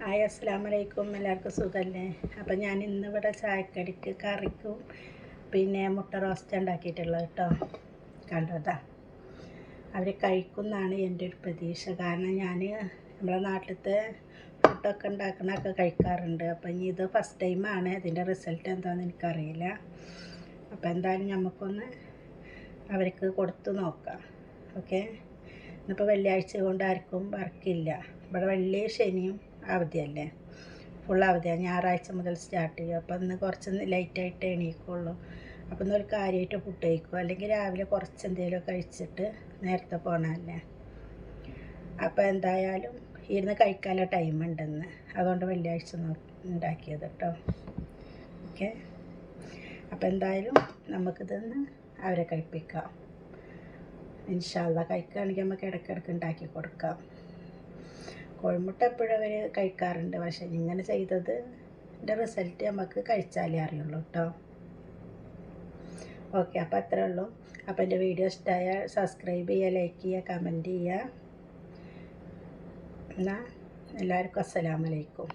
Hi അസ്സലാമു അലൈക്കും. എല്ലാവർക്കും സുഖമല്ലേ? അപ്പം ഞാൻ ഇന്നിവിടെ ചായക്കടിക്ക് കറിക്കും പിന്നെ മുട്ട റോസ്റ്റ് ഉണ്ടാക്കിയിട്ടുള്ളത് കേട്ടോ. കണ്ടതാ അവർ കഴിക്കുന്നതാണ് എൻ്റെ ഒരു പ്രതീക്ഷ. കാരണം ഞാൻ നമ്മളെ നാട്ടിലത്തെ ഫുഡൊക്കെ ഉണ്ടാക്കണമൊക്കെ കഴിക്കാറുണ്ട്. അപ്പം ഇനി ഇത് ഫസ്റ്റ് ടൈമാണ്. ഇതിൻ്റെ റിസൾട്ട് എന്താണെന്ന് എനിക്കറിയില്ല. അപ്പം എന്തായാലും നമുക്കൊന്ന് അവർക്ക് കൊടുത്തു നോക്കാം. ഓക്കെ. ഇന്നിപ്പോൾ വെള്ളിയാഴ്ച കൊണ്ട് ആർക്കും വർക്കില്ല. ഇവിടെ വെള്ളി ശനിയും അവധിയല്ലേ, ഫുൾ അവധിയാണ്. ഞായറാഴ്ച മുതൽ സ്റ്റാർട്ട് ചെയ്യും. അപ്പം ഇന്ന് കുറച്ച് ലൈറ്റായിട്ട് എണീക്കുള്ളൂ. അപ്പം ഇന്നൊരു കാര്യമായിട്ട് ഫുഡ് കഴിക്കും, അല്ലെങ്കിൽ രാവിലെ കുറച്ച് എന്തെങ്കിലും കഴിച്ചിട്ട് നേരത്തെ പോകണമല്ലേ. അപ്പോൾ എന്തായാലും ഇരുന്ന് കഴിക്കാനുള്ള ടൈം ഉണ്ടെന്ന്, അതുകൊണ്ട് വെള്ളിയാഴ്ച ഉണ്ടാക്കിയത് കേട്ടോ. ഓക്കെ. അപ്പോൾ എന്തായാലും നമുക്കിതൊന്ന് അവരെ കഴിപ്പിക്കാം. ഇൻഷാ അല്ലാഹ് കഴിക്കുകയാണെങ്കിൽ നമുക്ക് ഇടയ്ക്കിടയ്ക്ക് ഉണ്ടാക്കി കൊടുക്കാം. കോഴിമുട്ട എപ്പോഴും അവർ കഴിക്കാറുണ്ട്, പക്ഷേ ഇങ്ങനെ ചെയ്തത് എൻ്റെ റിസൾട്ട് നമുക്ക് കഴിച്ചാലേ അറിയുള്ളൂ കേട്ടോ. ഓക്കെ. അപ്പോൾ അത്രേ ഉള്ളൂ. അപ്പോൾ എൻ്റെ വീഡിയോ ഇഷ്ടമായാൽ സബ്സ്ക്രൈബ് ചെയ്യുക, ലൈക്ക് ചെയ്യുക, കമൻറ്റ് ചെയ്യുക. എന്നാൽ എല്ലാവർക്കും അസ്സലാമു അലൈക്കും.